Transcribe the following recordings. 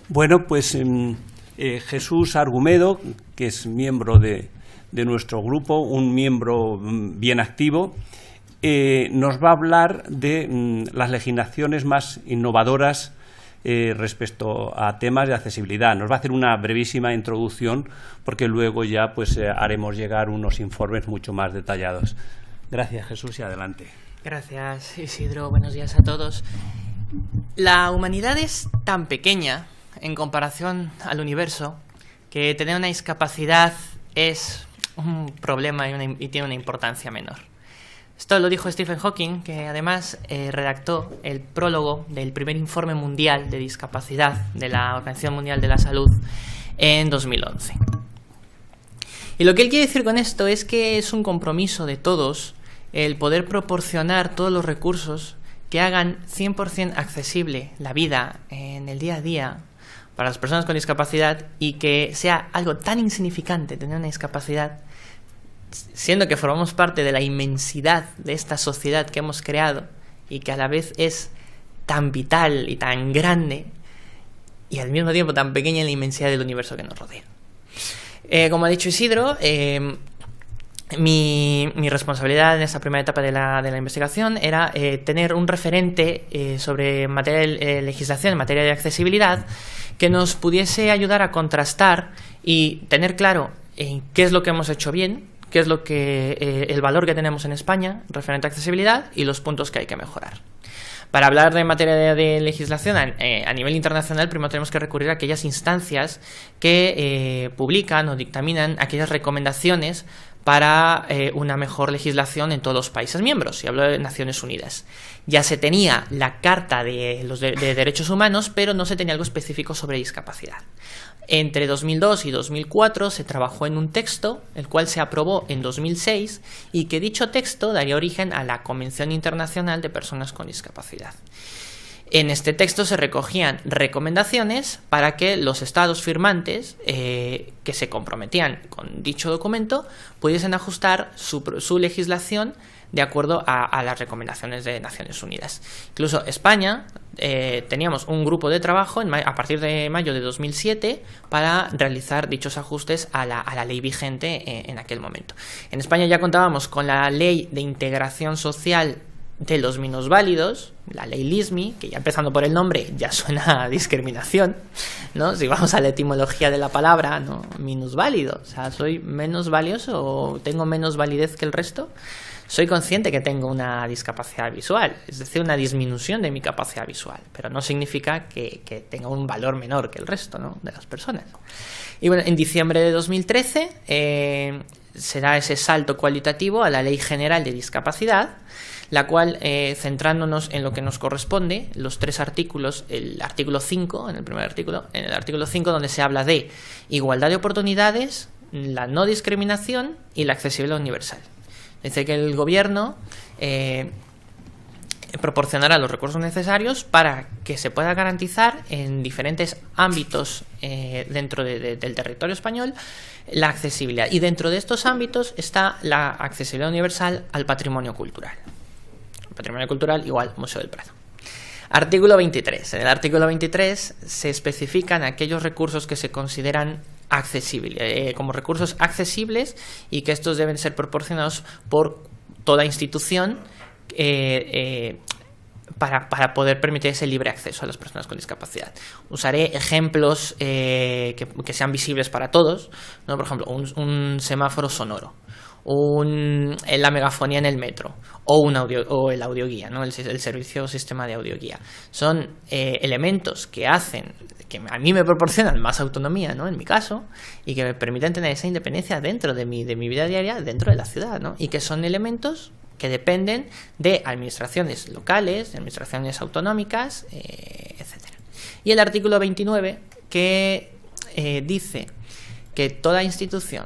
Bueno, pues Jesús Argumedo, que es miembro de nuestro grupo, un miembro bien activo, nos va a hablar de las legislaciones más innovadoras respecto a temas de accesibilidad. Nos va a hacer una brevísima introducción porque luego ya pues haremos llegar unos informes mucho más detallados. Gracias, Jesús, y adelante. Gracias, Isidro. Buenos días a todos. La humanidad es tan pequeña en comparación al universo que tener una discapacidad es un problema y tiene una importancia menor. Esto lo dijo Stephen Hawking, que además redactó el prólogo del primer informe mundial de discapacidad de la Organización Mundial de la Salud en 2011. Y lo que él quiere decir con esto es que es un compromiso de todos el poder proporcionar todos los recursos que hagan 100% accesible la vida en el día a día para las personas con discapacidad, y que sea algo tan insignificante tener una discapacidad, siendo que formamos parte de la inmensidad de esta sociedad que hemos creado y que a la vez es tan vital y tan grande y al mismo tiempo tan pequeña en la inmensidad del universo que nos rodea. Como ha dicho Isidro, mi responsabilidad en esta primera etapa de la investigación era tener un referente sobre legislación en materia de accesibilidad que nos pudiese ayudar a contrastar y tener claro qué es lo que hemos hecho bien, qué es el valor que tenemos en España referente a accesibilidad y los puntos que hay que mejorar. Para hablar de materia de legislación a nivel internacional, primero tenemos que recurrir a aquellas instancias que publican o dictaminan aquellas recomendaciones para una mejor legislación en todos los países miembros, y hablo de Naciones Unidas. Ya se tenía la Carta de Derechos Humanos, pero no se tenía algo específico sobre discapacidad. Entre 2002 y 2004 se trabajó en un texto, el cual se aprobó en 2006, y que dicho texto daría origen a la Convención Internacional de Personas con Discapacidad. En este texto se recogían recomendaciones para que los estados firmantes que se comprometían con dicho documento pudiesen ajustar su legislación de acuerdo a las recomendaciones de Naciones Unidas. Incluso España teníamos un grupo de trabajo a partir de mayo de 2007 para realizar dichos ajustes a la ley vigente en aquel momento. En España ya contábamos con la Ley de Integración Social de los Minusválidos, la ley LISMI, que ya empezando por el nombre ya suena a discriminación, ¿no? Si vamos a la etimología de la palabra, ¿no? Minusválido, o sea, ¿soy menos valioso o tengo menos validez que el resto? Soy consciente que tengo una discapacidad visual, es decir, una disminución de mi capacidad visual, pero no significa que tenga un valor menor que el resto, ¿no?, de las personas. Y bueno, en diciembre de 2013 se da ese salto cualitativo a la Ley General de Discapacidad, la cual, centrándonos en lo que nos corresponde, los tres artículos, el artículo 5, en el artículo 5 donde se habla de igualdad de oportunidades, la no discriminación y la accesibilidad universal. Dice que el gobierno proporcionará los recursos necesarios para que se pueda garantizar en diferentes ámbitos dentro del territorio español la accesibilidad. Y dentro de estos ámbitos está la accesibilidad universal al patrimonio cultural. Patrimonio cultural igual Museo del Prado. Artículo 23. En el artículo 23 se especifican aquellos recursos que se consideran accesibles, como recursos accesibles, y que estos deben ser proporcionados por toda institución para poder permitir ese libre acceso a las personas con discapacidad. Usaré ejemplos que sean visibles para todos, ¿no? Por ejemplo, un semáforo sonoro, la megafonía en el metro o el audioguía, ¿no? el servicio o sistema de audioguía. Son elementos que hacen que a mí me proporcionan más autonomía, ¿no?, en mi caso, y que me permiten tener esa independencia dentro de mi vida diaria, dentro de la ciudad, ¿no? Y que son elementos que dependen de administraciones locales, de administraciones autonómicas, etcétera. Y el artículo 29, que dice que toda institución,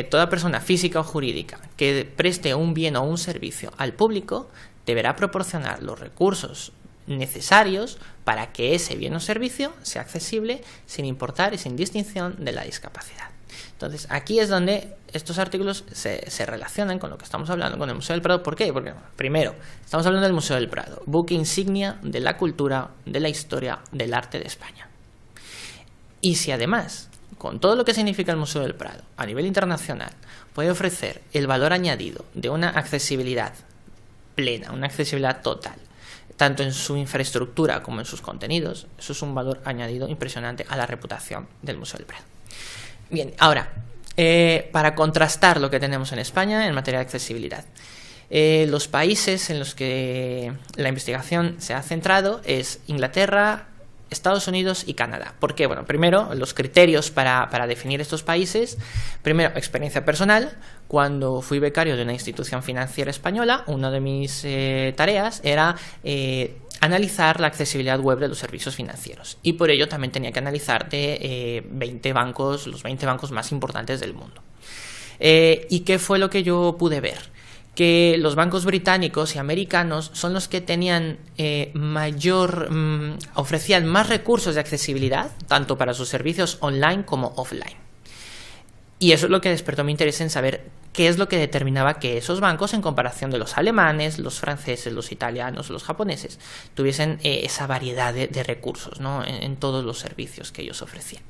toda persona física o jurídica que preste un bien o un servicio al público deberá proporcionar los recursos necesarios para que ese bien o servicio sea accesible sin importar y sin distinción de la discapacidad. Entonces, aquí es donde estos artículos se relacionan con lo que estamos hablando, con el Museo del Prado. ¿Por qué? Porque, primero, estamos hablando del Museo del Prado, buque insignia de la cultura, de la historia, del arte de España. Y si además, con todo lo que significa el Museo del Prado a nivel internacional, puede ofrecer el valor añadido de una accesibilidad plena, una accesibilidad total, tanto en su infraestructura como en sus contenidos, eso es un valor añadido impresionante a la reputación del Museo del Prado. Bien, ahora, para contrastar lo que tenemos en España en materia de accesibilidad, los países en los que la investigación se ha centrado es Inglaterra, Estados Unidos y Canadá. ¿Por qué? Bueno, primero, los criterios para definir estos países. Primero, experiencia personal. Cuando fui becario de una institución financiera española, una de mis tareas era analizar la accesibilidad web de los servicios financieros. Y por ello también tenía que analizar de 20 bancos, los 20 bancos más importantes del mundo. ¿Y qué fue lo que yo pude ver? Que los bancos británicos y americanos son los que tenían ofrecían más recursos de accesibilidad, tanto para sus servicios online como offline. Y eso es lo que despertó mi interés en saber qué es lo que determinaba que esos bancos, en comparación de los alemanes, los franceses, los italianos, los japoneses, tuviesen esa variedad de recursos, ¿no? en todos los servicios que ellos ofrecían.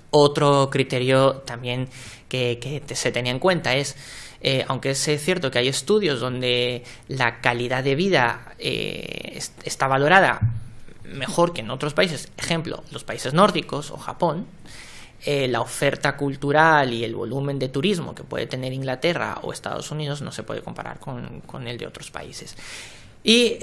Otro criterio también que se tenía en cuenta es, aunque es cierto que hay estudios donde la calidad de vida está valorada mejor que en otros países, ejemplo, los países nórdicos o Japón, la oferta cultural y el volumen de turismo que puede tener Inglaterra o Estados Unidos no se puede comparar con el de otros países. Y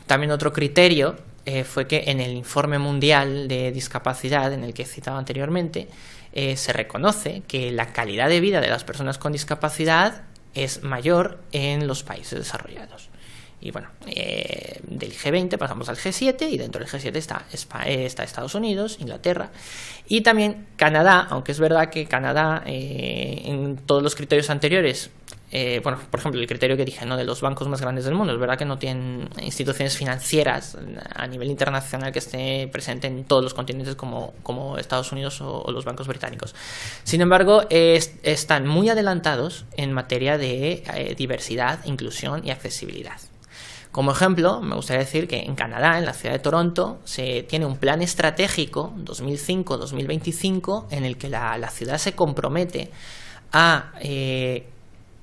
también otro criterio fue que en el Informe Mundial de Discapacidad, en el que he citado anteriormente, se reconoce que la calidad de vida de las personas con discapacidad es mayor en los países desarrollados. Y bueno, del G20 pasamos al G7 y dentro del G7 está Estados Unidos, Inglaterra y también Canadá, aunque es verdad que Canadá en todos los criterios anteriores, por ejemplo, el criterio que dije, ¿no?, de los bancos más grandes del mundo, es verdad que no tienen instituciones financieras a nivel internacional que esté presente en todos los continentes como Estados Unidos o los bancos británicos. Sin embargo, están muy adelantados en materia de diversidad, inclusión y accesibilidad. Como ejemplo, me gustaría decir que en Canadá, en la ciudad de Toronto, se tiene un plan estratégico 2005-2025 en el que la ciudad se compromete a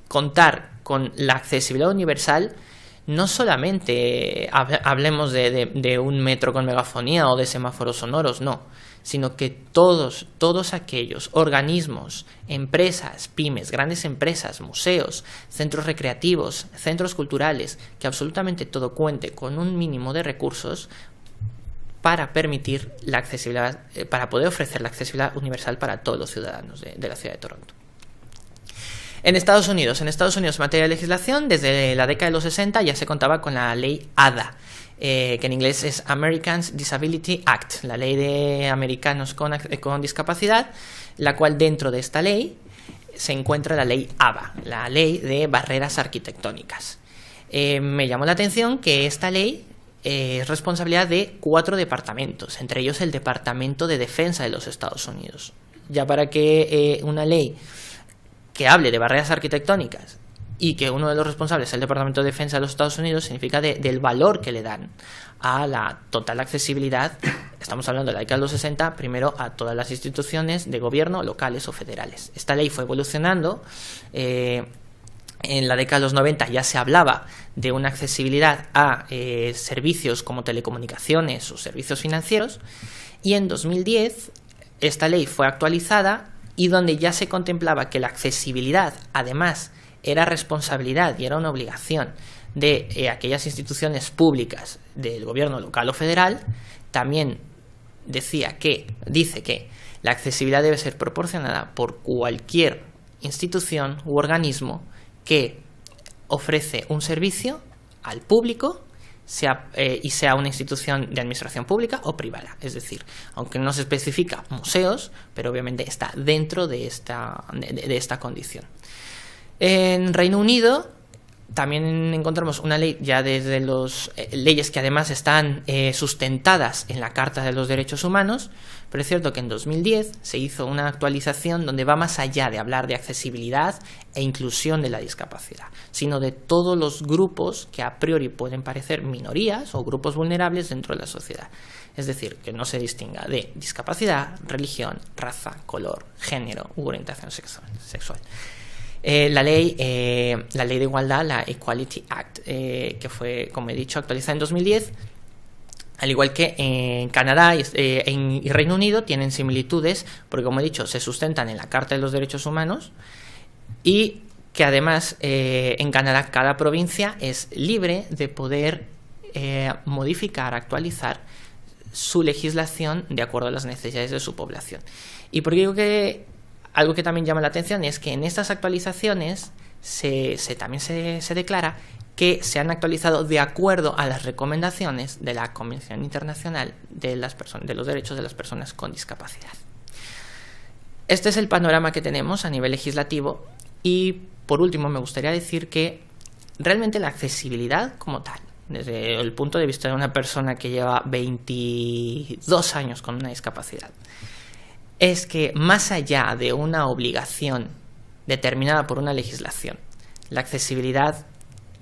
contar con la accesibilidad universal. No solamente hablemos de un metro con megafonía o de semáforos sonoros, no, sino que todos aquellos organismos, empresas, pymes, grandes empresas, museos, centros recreativos, centros culturales, que absolutamente todo cuente con un mínimo de recursos para permitir la accesibilidad, para poder ofrecer la accesibilidad universal para todos los ciudadanos de la ciudad de Toronto. En Estados Unidos, en materia de legislación, desde la década de los 60 ya se contaba con la ley ADA, que en inglés es Americans Disability Act, la ley de americanos con discapacidad, la cual dentro de esta ley se encuentra la ley ABA, la ley de barreras arquitectónicas. Me llamó la atención que esta ley es responsabilidad de 4 departamentos, entre ellos el Departamento de Defensa de los Estados Unidos. Ya para que una ley que hable de barreras arquitectónicas y que uno de los responsables es el Departamento de Defensa de los Estados Unidos, significa del valor que le dan a la total accesibilidad. Estamos hablando de la década de los 60, primero a todas las instituciones de gobierno, locales o federales. Esta ley fue evolucionando. En la década de los 90 ya se hablaba de una accesibilidad a servicios como telecomunicaciones o servicios financieros, y en 2010 esta ley fue actualizada y donde ya se contemplaba que la accesibilidad, además, era responsabilidad y era una obligación de aquellas instituciones públicas del gobierno local o federal. También dice que la accesibilidad debe ser proporcionada por cualquier institución u organismo que ofrece un servicio al público, sea una institución de administración pública o privada. Es decir, aunque no se especifica museos, pero obviamente está dentro de esta condición. En Reino Unido también encontramos una ley ya desde leyes que además están sustentadas en la Carta de los Derechos Humanos, pero es cierto que en 2010 se hizo una actualización donde va más allá de hablar de accesibilidad e inclusión de la discapacidad, sino de todos los grupos que a priori pueden parecer minorías o grupos vulnerables dentro de la sociedad. Es decir, que no se distinga de discapacidad, religión, raza, color, género u orientación sexual. La ley de igualdad, la Equality Act, que fue, como he dicho, actualizada en 2010, al igual que en Canadá y Reino Unido, tienen similitudes, porque, como he dicho, se sustentan en la Carta de los Derechos Humanos, y que además en Canadá cada provincia es libre de poder modificar, actualizar su legislación de acuerdo a las necesidades de su población. Y porque digo que algo que también llama la atención es que en estas actualizaciones también se declara que se han actualizado de acuerdo a las recomendaciones de la Convención Internacional de los Derechos de las Personas con Discapacidad. Este es el panorama que tenemos a nivel legislativo y, por último, me gustaría decir que realmente la accesibilidad como tal, desde el punto de vista de una persona que lleva 22 años con una discapacidad, es que más allá de una obligación determinada por una legislación, la accesibilidad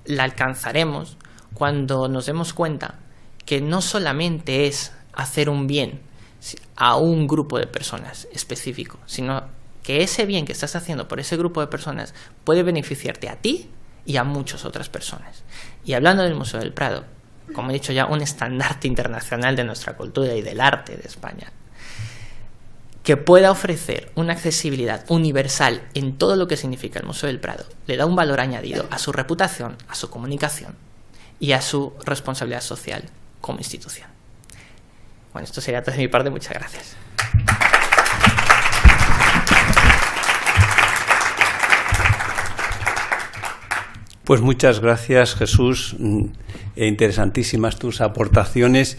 la alcanzaremos cuando nos demos cuenta que no solamente es hacer un bien a un grupo de personas específico, sino que ese bien que estás haciendo por ese grupo de personas puede beneficiarte a ti y a muchas otras personas. Y hablando del Museo del Prado, como he dicho ya, un estandarte internacional de nuestra cultura y del arte de España, que pueda ofrecer una accesibilidad universal en todo lo que significa el Museo del Prado, le da un valor añadido a su reputación, a su comunicación y a su responsabilidad social como institución. Bueno, esto sería todo de mi parte. Muchas gracias. Pues muchas gracias, Jesús. Interesantísimas tus aportaciones.